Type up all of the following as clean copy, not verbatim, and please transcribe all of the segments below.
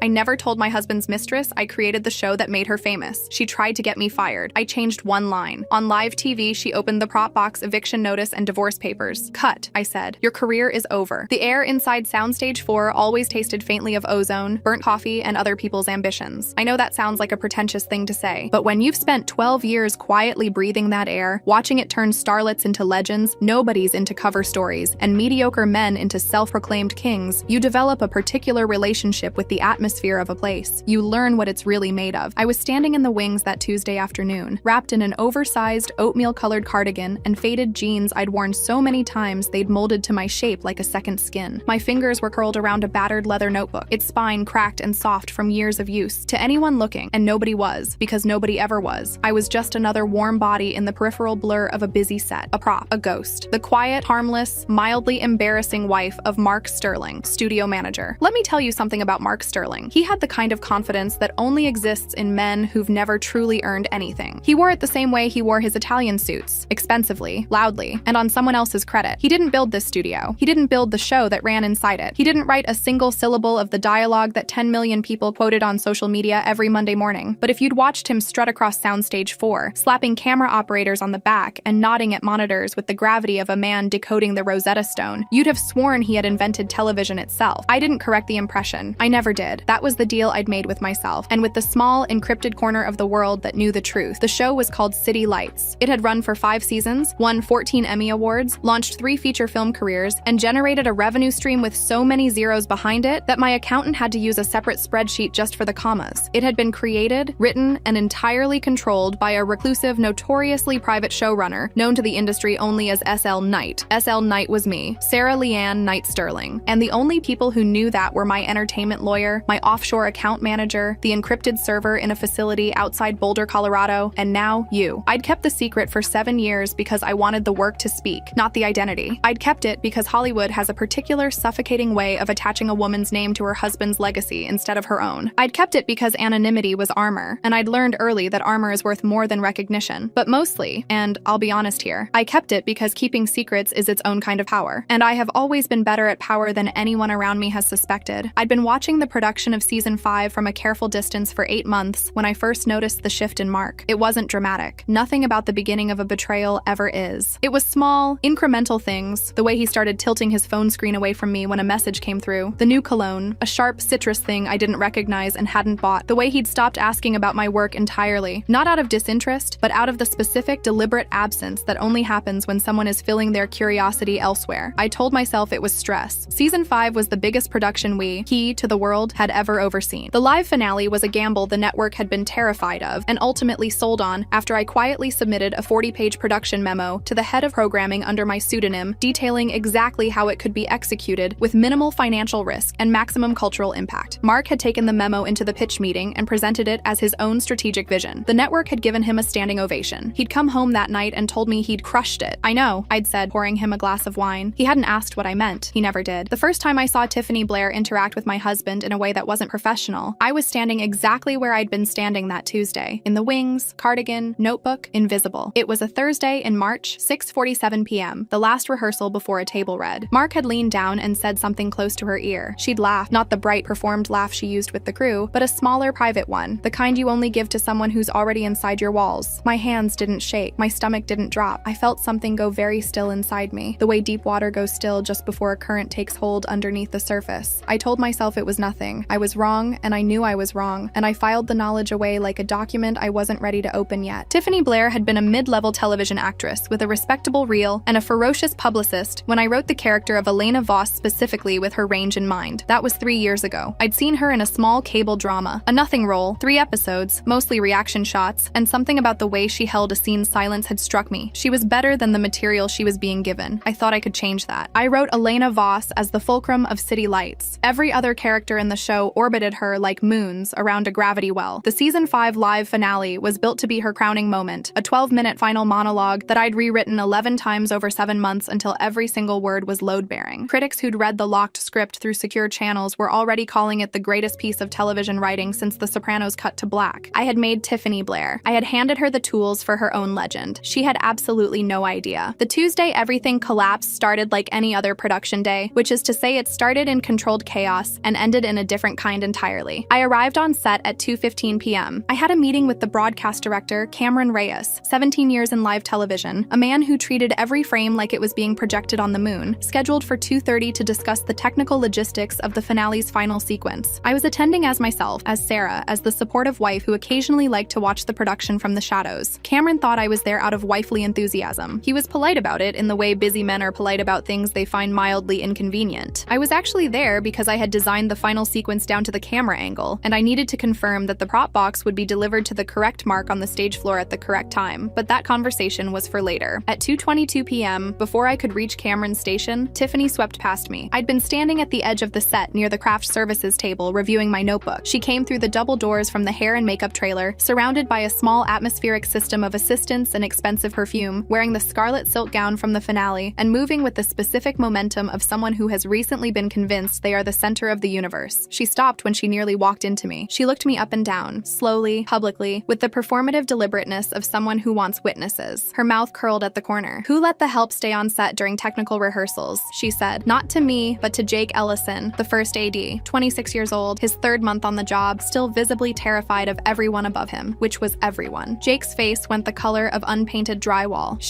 I never told my husband's mistress I created the show that made her famous. She tried to get me fired. I changed one line. On live TV, she opened the prop box, eviction notice, and divorce papers. Cut, I said. Your career is over. The air inside Soundstage 4 always tasted faintly of ozone, burnt coffee, and other people's ambitions. I know that sounds like a pretentious thing to say, but when you've spent 12 years quietly breathing that air, watching it turn starlets into legends, nobodies into cover stories, and mediocre men into self-proclaimed kings, you develop a particular relationship with the atmosphere of a place. You learn what it's really made of. I was standing in the wings that Tuesday afternoon, wrapped in an oversized, oatmeal-colored cardigan and faded jeans I'd worn so many times they'd molded to my shape like a second skin. My fingers were curled around a battered leather notebook, its spine cracked and soft from years of use. To anyone looking, and nobody was, because nobody ever was, I was just another warm body in the peripheral blur of a busy set, a prop, a ghost. The quiet, harmless, mildly embarrassing wife of Mark Sterling, studio manager. Let me tell you something about Mark Sterling. He had the kind of confidence that only exists in men who've never truly earned anything. He wore it the same way he wore his Italian suits, expensively, loudly, and on someone else's credit. He didn't build this studio. He didn't build the show that ran inside it. He didn't write a single syllable of the dialogue that 10 million people quoted on social media every Monday morning. But if you'd watched him strut across Soundstage 4, slapping camera operators on the back and nodding at monitors with the gravity of a man decoding the Rosetta Stone, you'd have sworn he had invented television itself. I didn't correct the impression. I never did. That was the deal I'd made with myself, and with the small, encrypted corner of the world that knew the truth. The show was called City Lights. It had run for 5 seasons, won 14 Emmy Awards, launched 3 feature film careers, and generated a revenue stream with so many zeros behind it that my accountant had to use a separate spreadsheet just for the commas. It had been created, written, and entirely controlled by a reclusive, notoriously private showrunner known to the industry only as S.L. Knight. S.L. Knight was me, Sarah Leanne Knight Sterling, and the only people who knew that were my entertainment lawyer, my offshore account manager, the encrypted server in a facility outside Boulder, Colorado, and now you. I'd kept the secret for 7 years because I wanted the work to speak, not the identity. I'd kept it because Hollywood has a particular suffocating way of attaching a woman's name to her husband's legacy instead of her own. I'd kept it because anonymity was armor, and I'd learned early that armor is worth more than recognition. But mostly, and I'll be honest here, I kept it because keeping secrets is its own kind of power, and I have always been better at power than anyone around me has suspected. I'd been watching the production of season 5 from a careful distance for 8 months when I first noticed the shift in Mark. It wasn't dramatic. Nothing about the beginning of a betrayal ever is. It was small, incremental things, the way he started tilting his phone screen away from me when a message came through, the new cologne, a sharp citrus thing I didn't recognize and hadn't bought, the way he'd stopped asking about my work entirely, not out of disinterest, but out of the specific, deliberate absence that only happens when someone is filling their curiosity elsewhere. I told myself it was stress. Season 5 was the biggest production he, to the world, had ever overseen. The live finale was a gamble the network had been terrified of and ultimately sold on after I quietly submitted a 40-page production memo to the head of programming under my pseudonym, detailing exactly how it could be executed with minimal financial risk and maximum cultural impact. Mark had taken the memo into the pitch meeting and presented it as his own strategic vision. The network had given him a standing ovation. He'd come home that night and told me he'd crushed it. I know, I'd said, pouring him a glass of wine. He hadn't asked what I meant. He never did. The first time I saw Tiffany Blair interact with my husband in a way that wasn't professional, I was standing exactly where I'd been standing that Tuesday, in the wings, cardigan, notebook, invisible. It was a Thursday in March, 6:47 p.m., the last rehearsal before a table read. Mark had leaned down and said something close to her ear. She'd laughed, not the bright performed laugh she used with the crew, but a smaller, private one, the kind you only give to someone who's already inside your walls. My hands didn't shake, my stomach didn't drop. I felt something go very still inside me, the way deep water goes still just before a current takes hold underneath the surface. I told myself it was nothing. I was wrong, and I knew I was wrong, and I filed the knowledge away like a document I wasn't ready to open yet. Tiffany Blair had been a mid-level television actress with a respectable reel and a ferocious publicist when I wrote the character of Elena Voss specifically with her range in mind. That was 3 years ago. I'd seen her in a small cable drama, a nothing role, 3 episodes, mostly reaction shots, and something about the way she held a scene's silence had struck me. She was better than the material she was being given. I thought I could change that. I wrote Elena Voss as the fulcrum of City Lights. Every other character in the show orbited her like moons around a gravity well. The season 5 live finale was built to be her crowning moment, a 12-minute final monologue that I'd rewritten 11 times over 7 months until every single word was load-bearing. Critics who'd read the locked script through secure channels were already calling it the greatest piece of television writing since The Sopranos cut to black. I had made Tiffany Blair. I had handed her the tools for her own legend. She had absolutely no idea. The Tuesday everything collapsed started like any other production day, which is to say it started in controlled chaos and ended in a different different kind entirely. I arrived on set at 2:15 p.m. I had a meeting with the broadcast director, Cameron Reyes, 17 years in live television, a man who treated every frame like it was being projected on the moon, scheduled for 2:30 to discuss the technical logistics of the finale's final sequence. I was attending as myself, as Sarah, as the supportive wife who occasionally liked to watch the production from the shadows. Cameron thought I was there out of wifely enthusiasm. He was polite about it in the way busy men are polite about things they find mildly inconvenient. I was actually there because I had designed the final sequence down to the camera angle, and I needed to confirm that the prop box would be delivered to the correct mark on the stage floor at the correct time, but that conversation was for later. At 2:22 p.m., before I could reach Cameron's station, Tiffany swept past me. I'd been standing at the edge of the set near the craft services table reviewing my notebook. She came through the double doors from the hair and makeup trailer, surrounded by a small atmospheric system of assistants and expensive perfume, wearing the scarlet silk gown from the finale, and moving with the specific momentum of someone who has recently been convinced they are the center of the universe. She stopped when she nearly walked into me. She looked me up and down, slowly, publicly, with the performative deliberateness of someone who wants witnesses. Her mouth curled at the corner. "Who let the help stay on set during technical rehearsals?" she said. Not to me, but to Jake Ellison, the first AD, 26 years old, his third month on the job, still visibly terrified of everyone above him, which was everyone. Jake's face went the color of unpainted drywall.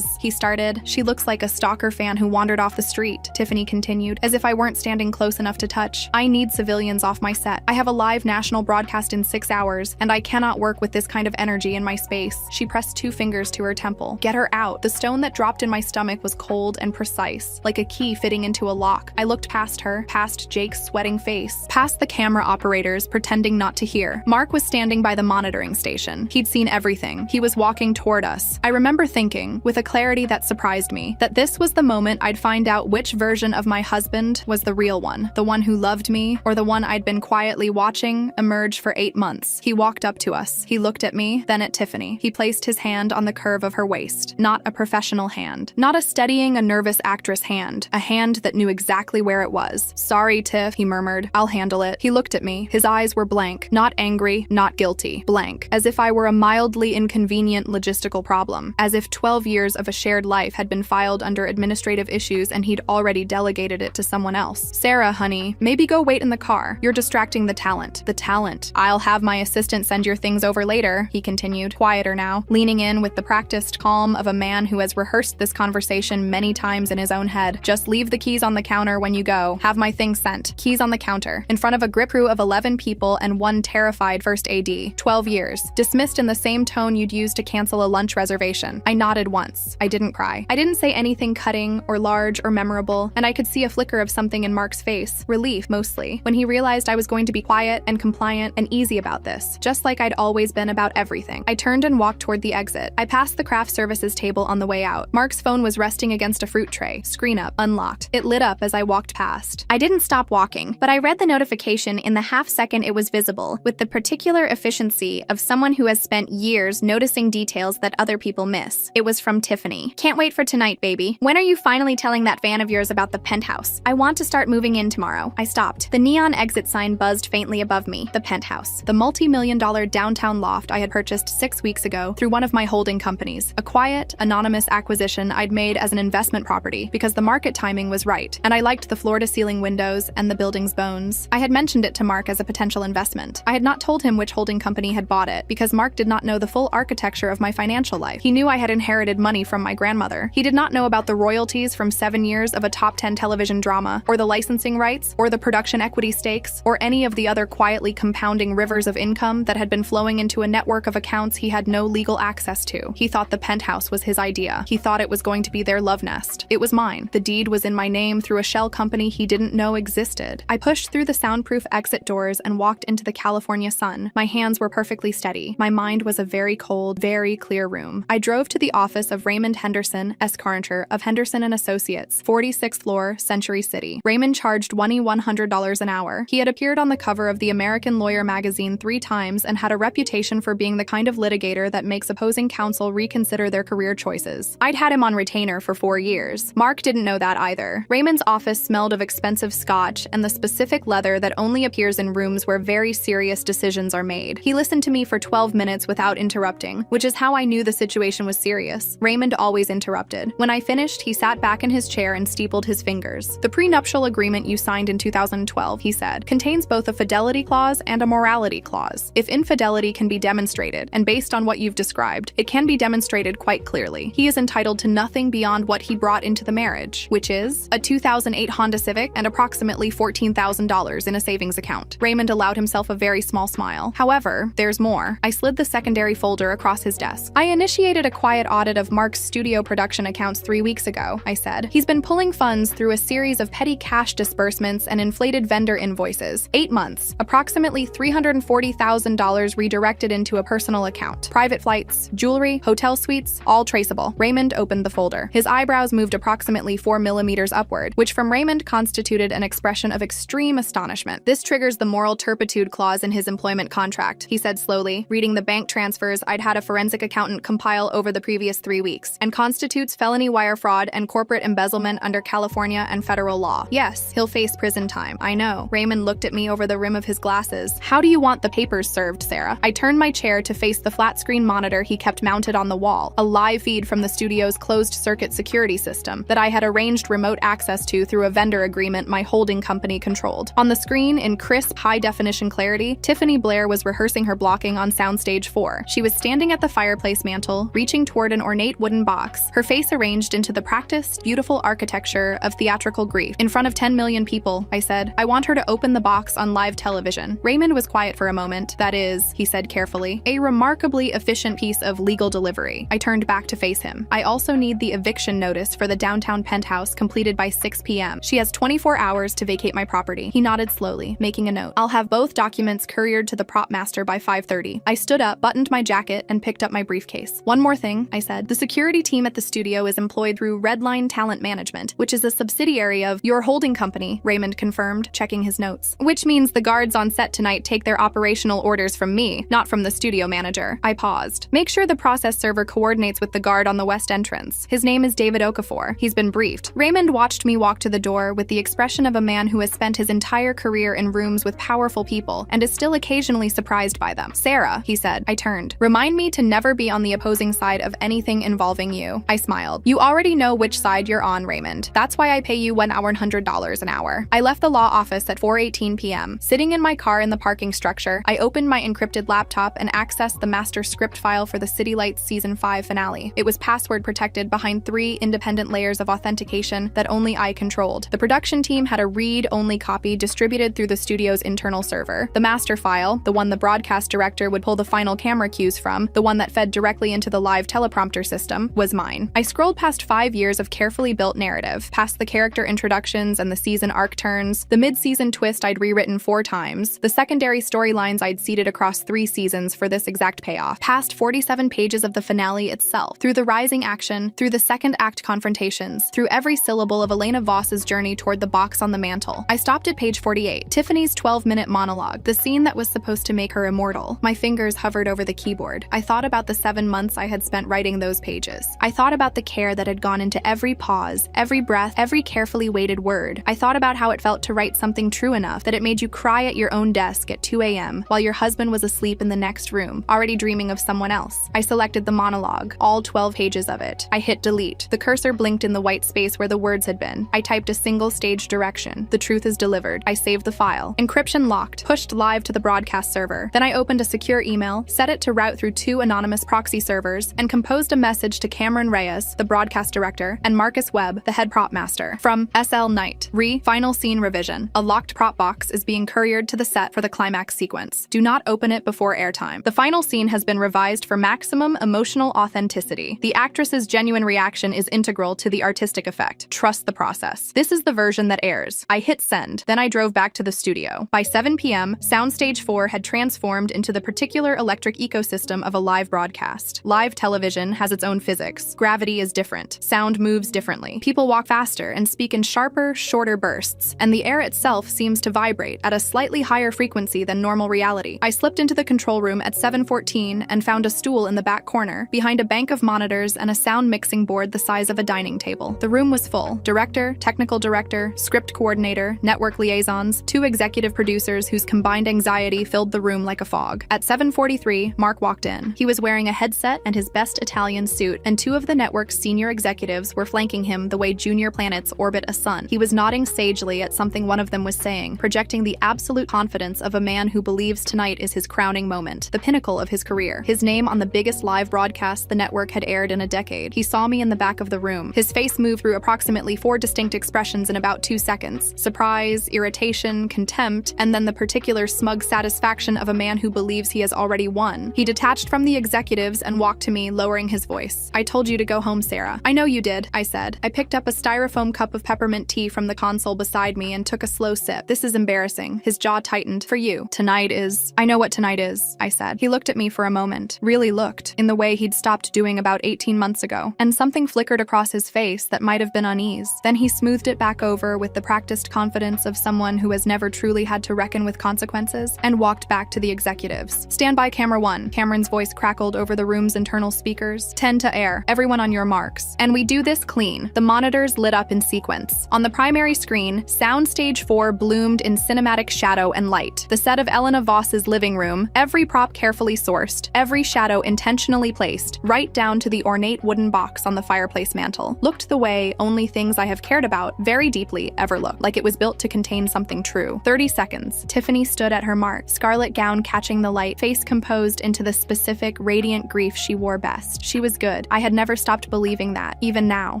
He started. "She looks like a stalker fan who wandered off the street," Tiffany continued, as if I weren't standing close enough to touch. "I need civilians off my set. I have a live national broadcast in 6 hours, and I cannot work with this kind of energy in my space." She pressed 2 fingers to her temple. "Get her out." The stone that dropped in my stomach was cold and precise, like a key fitting into a lock. I looked past her, past Jake's sweating face, past the camera operators pretending not to hear. Mark was standing by the monitoring station. He'd seen everything. He was walking toward us. I remember thinking, with a clarity that surprised me, that this was the moment I'd find out which version of my husband was the real one, the one who loved me, or the one I'd been quietly watching emerge for 8 months. He walked up to us. He looked at me, then at Tiffany. He placed his hand on the curve of her waist. Not a professional hand. Not a steadying a nervous actress hand. A hand that knew exactly where it was. "Sorry, Tiff," he murmured. "I'll handle it." He looked at me. His eyes were blank. Not angry, not guilty. Blank. As if I were a mildly inconvenient logistical problem. As if 12 years of a shared life had been filed under administrative issues and he'd already delegated it to someone else. "Sarah, honey, maybe go wait in the car. You're distracting the talent." "The talent. I'll have my assistant send your things over later," he continued, quieter now, leaning in with the practiced calm of a man who has rehearsed this conversation many times in his own head. "Just leave the keys on the counter when you go. Have my things sent." Keys on the counter. In front of a grip crew of 11 people and one terrified first AD. 12 years. Dismissed in the same tone you'd use to cancel a lunch reservation. I nodded once. I didn't cry. I didn't say anything cutting or large or memorable, and I could see a flicker of something in Mark's face, relief mostly, when he realized I was going to be quiet and compliant and easy about this, just like I'd always been about everything. I turned and walked toward the exit. I passed the craft services table on the way out. Mark's phone was resting against a fruit tray, screen up, unlocked. It lit up as I walked past. I didn't stop walking, but I read the notification in the half second it was visible, with the particular efficiency of someone who has spent years noticing details that other people miss. It was from Tiffany. "Can't wait for tonight, baby. When are you finally telling that fan of yours about the penthouse? I want to start moving in tomorrow." I stopped. The neon exit sign buzzed faintly above me. The penthouse. The multi-million-dollar downtown loft I had purchased 6 weeks ago through one of my holding companies. A quiet, anonymous acquisition I'd made as an investment property because the market timing was right, and I liked the floor-to-ceiling windows and the building's bones. I had mentioned it to Mark as a potential investment. I had not told him which holding company had bought it because Mark did not know the full architecture of my financial life. He knew I had inherited money from my grandmother. He did not know about the royalties from 7 years of a top 10 television drama, or the licensing rights, or the production equity stakes, or any of the other quietly compounding rivers of income that had been flowing into a network of accounts he had no legal access to. He thought the penthouse was his idea. He thought it was going to be their love nest. It was mine. The deed was in my name through a shell company he didn't know existed. I pushed through the soundproof exit doors and walked into the California sun. My hands were perfectly steady. My mind was a very cold, very clear room. I drove to the office of Raymond Henderson, Escarnter of Henderson & Associates, 46th floor, Century City. Raymond charged $2,100 an hour. He had appeared on the cover of the American Lawyer magazine 3 times and had a reputation for being the kind of litigator that makes opposing counsel reconsider their career choices. I'd had him on retainer for 4 years. Mark didn't know that either. Raymond's office smelled of expensive scotch and the specific leather that only appears in rooms where very serious decisions are made. He listened to me for 12 minutes without interrupting, which is how I knew the situation was serious. Raymond always interrupted. When I finished, he sat back in his chair and steepled his fingers. "The prenuptial agreement you signed in 2012, he said. said, contains both a fidelity clause and a morality clause. If infidelity can be demonstrated, and based on what you've described, it can be demonstrated quite clearly. He is entitled to nothing beyond what he brought into the marriage, which is a 2008 Honda Civic and approximately $14,000 in a savings account. Raymond allowed himself a very small smile. However, there's more. I slid the secondary folder across his desk. I initiated a quiet audit of Mark's studio production accounts 3 weeks ago, I said. He's been pulling funds through a series of petty cash disbursements and inflated vendor invoices. 8 months, approximately $340,000 redirected into a personal account. Private flights, jewelry, hotel suites, all traceable. Raymond opened the folder. His eyebrows moved approximately 4 millimeters upward, which from Raymond constituted an expression of extreme astonishment. This triggers the moral turpitude clause in his employment contract, he said slowly, reading the bank transfers I'd had a forensic accountant compile over the previous 3 weeks, and constitutes felony wire fraud and corporate embezzlement under California and federal law. Yes, he'll face prison time. I know. Raymond looked at me over the rim of his glasses. How do you want the papers served, Sarah? I turned my chair to face the flat-screen monitor he kept mounted on the wall, a live feed from the studio's closed-circuit security system that I had arranged remote access to through a vendor agreement my holding company controlled. On the screen, in crisp, high-definition clarity, Tiffany Blair was rehearsing her blocking on Soundstage 4. She was standing at the fireplace mantel, reaching toward an ornate wooden box, her face arranged into the practiced, beautiful architecture of theatrical grief. In front of 10 million people, I said, I want her to open the box on live television. Raymond was quiet for a moment. That is, he said carefully, a remarkably efficient piece of legal delivery. I turned back to face him. I also need the eviction notice for the downtown penthouse completed by 6 p.m. She has 24 hours to vacate my property. He nodded slowly, making a note. I'll have both documents couriered to the prop master by 5:30. I stood up, buttoned my jacket, and picked up my briefcase. One more thing, I said. The security team at the studio is employed through Redline Talent Management, which is a subsidiary of your holding company, Raymond confirmed, checking his notes. Which means the guards on set tonight take their operational orders from me, not from the studio manager. I paused. Make sure the process server coordinates with the guard on the west entrance. His name is David Okafor. He's been briefed. Raymond watched me walk to the door with the expression of a man who has spent his entire career in rooms with powerful people and is still occasionally surprised by them. Sarah, he said. I turned. Remind me to never be on the opposing side of anything involving you. I smiled. You already know which side you're on, Raymond. That's why I pay you $100 an hour. I left the law office at 4:18 p.m. Sitting in my car in the parking structure, I opened my encrypted laptop and accessed the master script file for the City Lights Season 5 finale. It was password protected behind 3 independent layers of authentication that only I controlled. The production team had a read-only copy distributed through the studio's internal server. The master file, the one the broadcast director would pull the final camera cues from, the one that fed directly into the live teleprompter system, was mine. I scrolled past 5 years of carefully built narrative, past the character introductions and the season arc turns, the mid-season twist I'd rewritten 4 times, the secondary storylines I'd seeded across 3 seasons for this exact payoff, past 47 pages of the finale itself, through the rising action, through the second act confrontations, through every syllable of Elena Voss's journey toward the box on the mantle. I stopped at page 48, Tiffany's 12-minute monologue, the scene that was supposed to make her immortal. My fingers hovered over the keyboard. I thought about the 7 months I had spent writing those pages. I thought about the care that had gone into every pause, every breath, every carefully weighted word. I thought about how it felt to write something true enough that it made you cry at your own desk at 2 a.m. while your husband was asleep in the next room, already dreaming of someone else. I selected the monologue, all 12 pages of it. I hit delete. The cursor blinked in the white space where the words had been. I typed a single stage direction. The truth is delivered. I saved the file. Encryption locked, pushed live to the broadcast server. Then I opened a secure email, set it to route through 2 anonymous proxy servers, and composed a message to Cameron Reyes, the broadcast director, and Marcus Webb, the head prop master. From SL Knight. Final scene revision. A locked prop box is being couriered to the set for the climax sequence. Do not open it before airtime. The final scene has been revised for maximum emotional authenticity. The actress's genuine reaction is integral to the artistic effect. Trust the process. This is the version that airs. I hit send, then I drove back to the studio. By 7 p.m., Soundstage 4 had transformed into the particular electric ecosystem of a live broadcast. Live television has its own physics. Gravity is different. Sound moves differently. People walk faster and speak in sharper, shorter bursts, and the air itself seems to vibrate at a slightly higher frequency than normal reality. I slipped into the control room at 7:14 and found a stool in the back corner, behind a bank of monitors and a sound mixing board the size of a dining table. The room was full. Director, technical director, script coordinator, network liaisons, 2 executive producers whose combined anxiety filled the room like a fog. At 7:43, Mark walked in. He was wearing a headset and his best Italian suit, and 2 of the network's senior executives were flanking him the way junior planets orbit a sun. He was nodding sagely at something one of them was saying, king, projecting the absolute confidence of a man who believes tonight is his crowning moment, the pinnacle of his career. His name on the biggest live broadcast the network had aired in a decade. He saw me in the back of the room. His face moved through approximately 4 distinct expressions in about 2 seconds. Surprise, irritation, contempt, and then the particular smug satisfaction of a man who believes he has already won. He detached from the executives and walked to me, lowering his voice. "I told you to go home, Sarah." "I know you did," I said. I picked up a styrofoam cup of peppermint tea from the console beside me and took a slow sip. "This is embarrassing." His jaw tightened. "For you. Tonight is—" "I know what tonight is," I said. He looked at me for a moment, really looked, in the way he'd stopped doing about 18 months ago, and something flickered across his face that might have been unease. Then he smoothed it back over with the practiced confidence of someone who has never truly had to reckon with consequences, and walked back to the executives. "Stand by camera 1. Cameron's voice crackled over the room's internal speakers. "10 to air. Everyone on your marks. And we do this clean." The monitors lit up in sequence. On the primary screen, Soundstage 4 bloomed in cinematic shadow and light. The set of Elena Voss's living room, every prop carefully sourced, every shadow intentionally placed, right down to the ornate wooden box on the fireplace mantel, looked the way only things I have cared about very deeply ever looked, like it was built to contain something true. 30 seconds. Tiffany stood at her mark, scarlet gown catching the light, face composed into the specific, radiant grief she wore best. She was good. I had never stopped believing that, even now,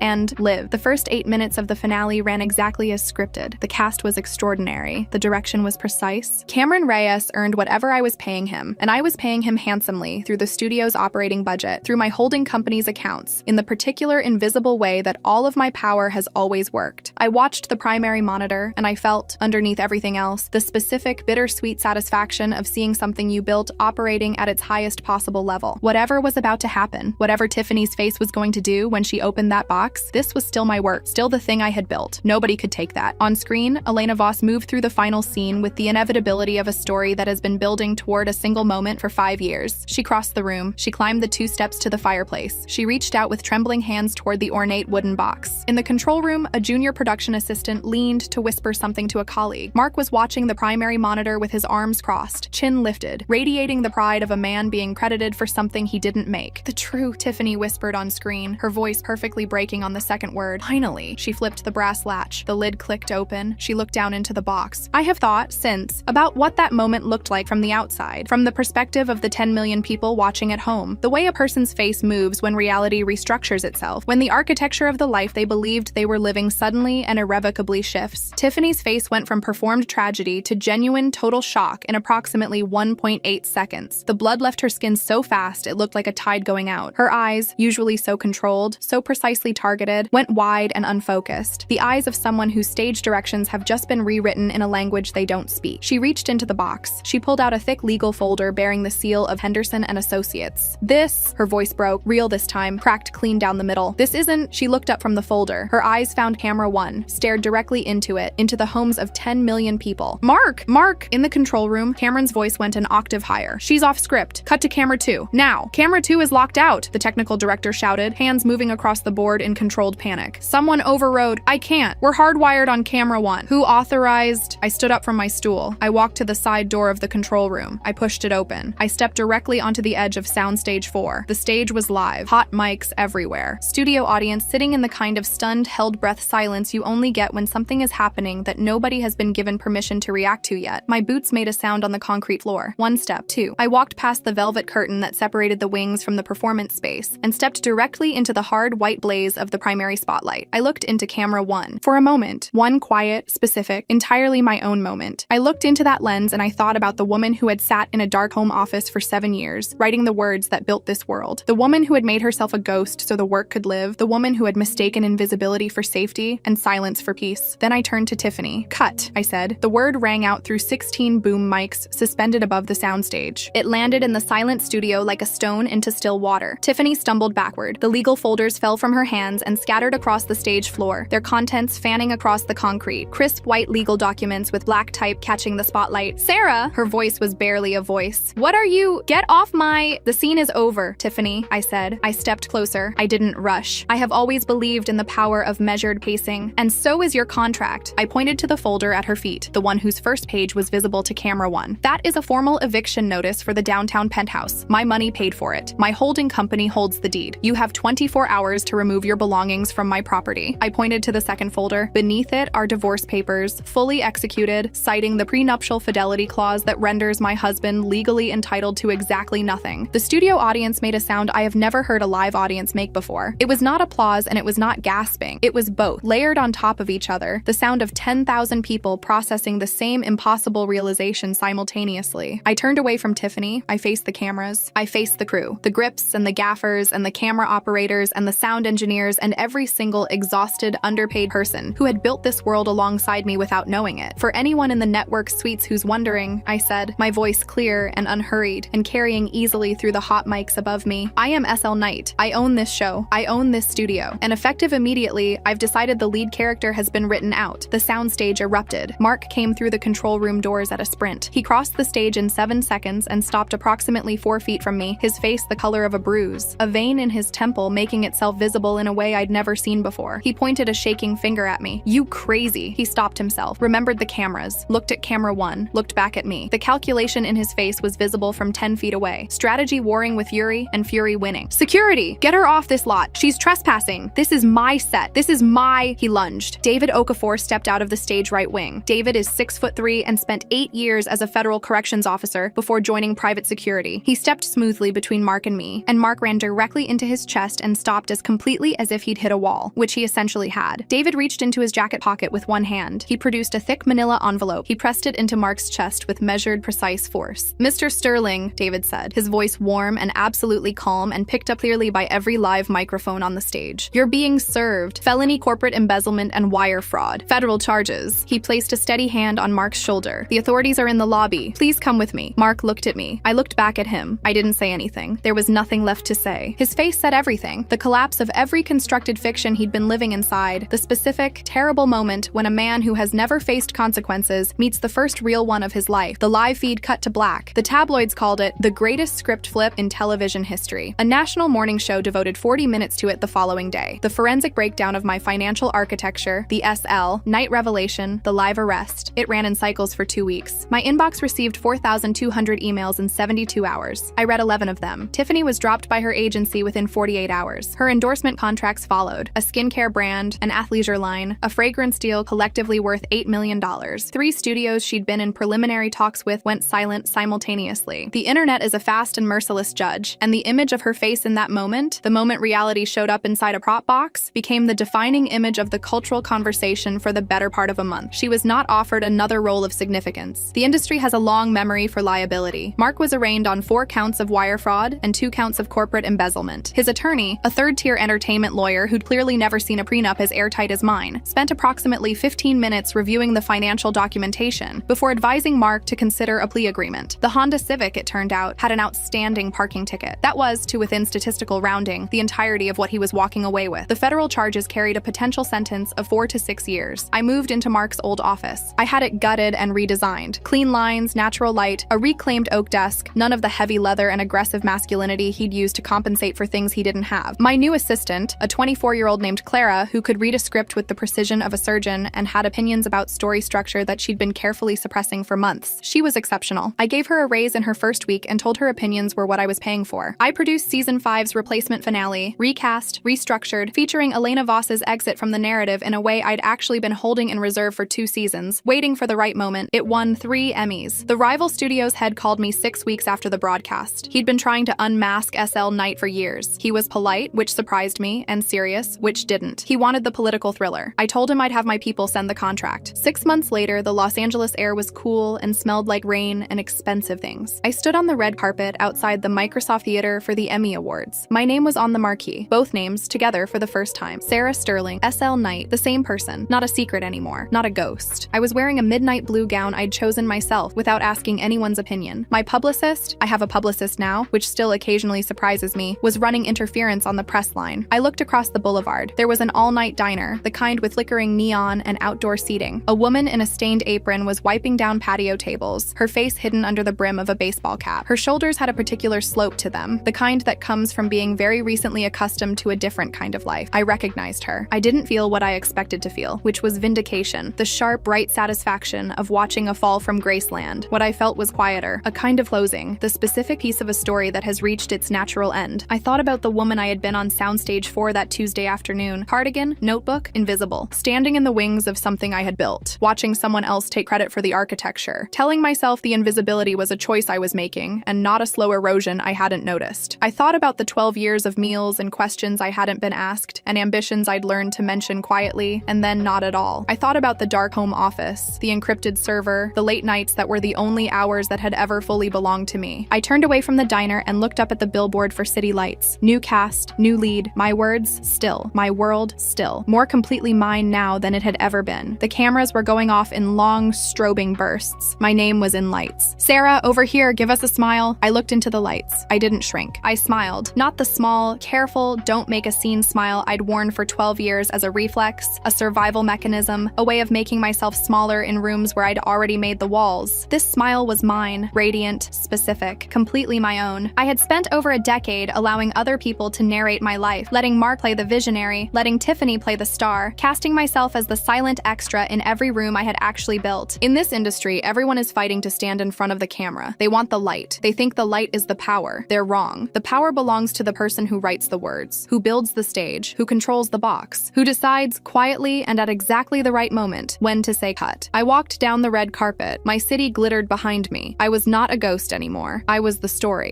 and lived. The first 8 minutes of the finale ran exactly as scripted. The cast was extraordinary. The direction was precise. Cameron Reyes earned whatever I was paying him, and I was paying him handsomely through the studio's operating budget, through my holding company's accounts, in the particular invisible way that all of my power has always worked. I watched the primary monitor, and I felt, underneath everything else, the specific, bittersweet satisfaction of seeing something you built operating at its highest possible level. Whatever was about to happen, whatever Tiffany's face was going to do when she opened that box, this was still my work, still the thing I had built. Nobody could take that. On screen, Elena Voss moved through the final scene with the inevitability of a story that has been building toward a single moment for 5 years. She crossed the room. She climbed the 2 steps to the fireplace. She reached out with trembling hands toward the ornate wooden box. In the control room, a junior production assistant leaned to whisper something to a colleague. Mark was watching the primary monitor with his arms crossed, chin lifted, radiating the pride of a man being credited for something he didn't make. "The true," Tiffany whispered on screen, her voice perfectly breaking on the second word. "Finally." She flipped the brass latch. The lid clicked open. She looked down into the box. I have thought, since, about what that moment looked like from the outside, from the perspective of the 10 million people watching at home. The way a person's face moves when reality restructures itself, when the architecture of the life they believed they were living suddenly and irrevocably shifts. Tiffany's face went from performed tragedy to genuine total shock in approximately 1.8 seconds. The blood left her skin so fast it looked like a tide going out. Her eyes, usually so controlled, so precisely targeted, went wide and unfocused. The eyes of someone whose stage directions have just been rewritten in a language they don't speak. She reached into the box. She pulled out a thick legal folder bearing the seal of Henderson and Associates. "This," her voice broke, real this time, cracked clean down the middle. "This isn't—" She looked up from the folder. Her eyes found camera 1, stared directly into it, into the homes of 10 million people. "Mark! Mark!" In the control room, Cameron's voice went an octave higher. "She's off script. Cut to camera 2. Now! Camera 2 is locked out!" the technical director shouted, hands moving across the board in controlled panic. "Someone overrode— I can't. We're hardwired on camera 1. Who authorized—" I stood up from my stool. I walked to the side door of the control room. I pushed it open. I stepped directly onto the edge of Soundstage 4. The stage was live. Hot mics everywhere. Studio audience sitting in the kind of stunned, held-breath silence you only get when something is happening that nobody has been given permission to react to yet. My boots made a sound on the concrete floor. 1 step, 2. I walked past the velvet curtain that separated the wings from the performance space and stepped directly into the hard white blaze of the primary spotlight. I looked into camera 1. For a moment, one quiet, specific, entirely my own moment. I looked into that lens and I thought about the woman who had sat in a dark home office for 7 years, writing the words that built this world. The woman who had made herself a ghost so the work could live. The woman who had mistaken invisibility for safety and silence for peace. Then I turned to Tiffany. "Cut," I said. The word rang out through 16 boom mics suspended above the soundstage. It landed in the silent studio like a stone into still water. Tiffany stumbled backward. The legal folders fell from her hands and scattered across the stage floor, their contents fanning across the concrete. Crisp white legal documents with black type catching the spotlight. "Sarah!" Her voice was barely a voice. "What are you— Get off my—" "The scene is over, Tiffany," I said. I stepped closer. I didn't rush. I have always believed in the power of measured pacing, and so is your contract. I pointed to the folder at her feet, the one whose first page was visible to camera 1. "That is a formal eviction notice for the downtown penthouse. My money paid for it. My holding company holds the deed. You have 24 hours to remove your belongings from my property." I pointed to the second folder. Beneath it are divorce papers, full fully executed, citing the prenuptial fidelity clause that renders my husband legally entitled to exactly nothing. The studio audience made a sound I have never heard a live audience make before. It was not applause and it was not gasping. It was both, layered on top of each other, the sound of 10,000 people processing the same impossible realization simultaneously. I turned away from Tiffany. I faced the cameras. I faced the crew, the grips and the gaffers and the camera operators and the sound engineers and every single exhausted, underpaid person who had built this world alongside me without knowing it. For anyone in the network suites who's wondering, I said, my voice clear and unhurried and carrying easily through the hot mics above me, I am SL Knight. I own this show. I own this studio. And effective immediately, I've decided the lead character has been written out. The soundstage erupted. Mark came through the control room doors at a sprint. He crossed the stage in 7 seconds and stopped approximately 4 feet from me, his face the color of a bruise, a vein in his temple making itself visible in a way I'd never seen before. He pointed a shaking finger at me. You crazy. He stopped himself, remembered the cameras, looked at camera 1, looked back at me. The calculation in his face was visible from 10 feet away. Strategy warring with fury and fury winning. Security! Get her off this lot. She's trespassing. This is my set. This is my... He lunged. David Okafor stepped out of the stage right wing. David is 6'3" and spent 8 years as a federal corrections officer before joining private security. He stepped smoothly between Mark and me, and Mark ran directly into his chest and stopped as completely as if he'd hit a wall, which he essentially had. David reached into his jacket pocket with one hand. He produced a thick manila envelope. He pressed it into Mark's chest with measured, precise force. Mr. Sterling, David said, his voice warm and absolutely calm and picked up clearly by every live microphone on the stage. You're being served. Felony corporate embezzlement and wire fraud. Federal charges. He placed a steady hand on Mark's shoulder. The authorities are in the lobby. Please come with me. Mark looked at me. I looked back at him. I didn't say anything. There was nothing left to say. His face said everything. The collapse of every constructed fiction he'd been living inside. The specific, terrible moment when a man who has never faced consequences meets the first real one of his life. The live feed cut to black. The tabloids called it the greatest script flip in television history. A national morning show devoted 40 minutes to it the following day. The forensic breakdown of my financial architecture, the SL, night revelation, the live arrest. It ran in cycles for 2 weeks. My inbox received 4,200 emails in 72 hours. I read 11 of them. Tiffany was dropped by her agency within 48 hours. Her endorsement contracts followed. A skincare brand, an athleisure line, a fragrance deal collectively worth $8 million. 3 studios she'd been in preliminary talks with went silent simultaneously. The internet is a fast and merciless judge, and the image of her face in that moment, the moment reality showed up inside a prop box, became the defining image of the cultural conversation for the better part of a month. She was not offered another role of significance. The industry has a long memory for liability. Mark was arraigned on 4 counts of wire fraud and 2 counts of corporate embezzlement. His attorney, a third-tier entertainment lawyer who'd clearly never seen a prenup as airtight as mine, spent approximately 15 minutes reviewing the financial documentation before advising Mark to consider a plea agreement. The Honda Civic, it turned out, had an outstanding parking ticket. That was, to within statistical rounding, the entirety of what he was walking away with. The federal charges carried a potential sentence of 4 to 6 years. I moved into Mark's old office. I had it gutted and redesigned. Clean lines, natural light, a reclaimed oak desk, none of the heavy leather and aggressive masculinity he'd used to compensate for things he didn't have. My new assistant, a 24-year-old named Clara, who could read a script with the precision of a surgeon and had opinions about story structure that she'd been carefully suppressing for months. She was exceptional. I gave her a raise in her first week and told her opinions were what I was paying for. I produced season 5's replacement finale, recast, restructured, featuring Elena Voss's exit from the narrative in a way I'd actually been holding in reserve for 2 seasons, waiting for the right moment. It won 3 Emmys. The rival studio's head called me 6 weeks after the broadcast. He'd been trying to unmask SL Knight for years. He was polite, which surprised me, and serious, which didn't. He wanted the political thriller. I told him I'd have my people send the contract. 6 months later, the Los Angeles air was cool and smelled like rain and expensive things. I stood on the red carpet outside the Microsoft Theater for the Emmy Awards. My name was on the marquee, both names together for the first time. Sarah Sterling, SL Knight, the same person, not a secret anymore, not a ghost. I was wearing a midnight blue gown I'd chosen myself without asking anyone's opinion. My publicist, I have a publicist now, which still occasionally surprises me, was running interference on the press line. I looked across the boulevard. There was an all-night diner, the kind with flickering neon and outdoor seating. A woman in a stained apron was wiping down patio tables, her face hidden under the brim of a baseball cap. Her shoulders had a particular slope to them, the kind that comes from being very recently accustomed to a different kind of life. I recognized her. I didn't feel what I expected to feel, which was vindication, the sharp, bright satisfaction of watching a fall from Graceland. What I felt was quieter, a kind of closing, the specific piece of a story that has reached its natural end. I thought about the woman I had been on soundstage for that Tuesday afternoon. Cardigan, notebook, invisible, standing in the wings of something I had built. built, watching someone else take credit for the architecture, telling myself the invisibility was a choice I was making and not a slow erosion I hadn't noticed. I thought about the 12 years of meals and questions I hadn't been asked, and ambitions I'd learned to mention quietly, and then not at all. I thought about the dark home office, the encrypted server, the late nights that were the only hours that had ever fully belonged to me. I turned away from the diner and looked up at the billboard for City Lights. New cast, new lead, my words, still. My world, still. More completely mine now than it had ever been. The cameras were going off in long, strobing bursts. My name was in lights. Sarah, over here, give us a smile. I looked into the lights. I didn't shrink. I smiled. Not the small, careful, don't make a scene smile I'd worn for 12 years as a reflex, a survival mechanism, a way of making myself smaller in rooms where I'd already made the walls. This smile was mine, radiant, specific, completely my own. I had spent over a decade allowing other people to narrate my life, letting Mark play the visionary, letting Tiffany play the star, casting myself as the silent extra in every room I had actually built. In this industry, everyone is fighting to stand in front of the camera. They want the light. They think the light is the power. They're wrong. The power belongs to the person who writes the words, who builds the stage, who controls the box, who decides quietly and at exactly the right moment when to say cut. I walked down the red carpet. My city glittered behind me. I was not a ghost anymore. I was the story.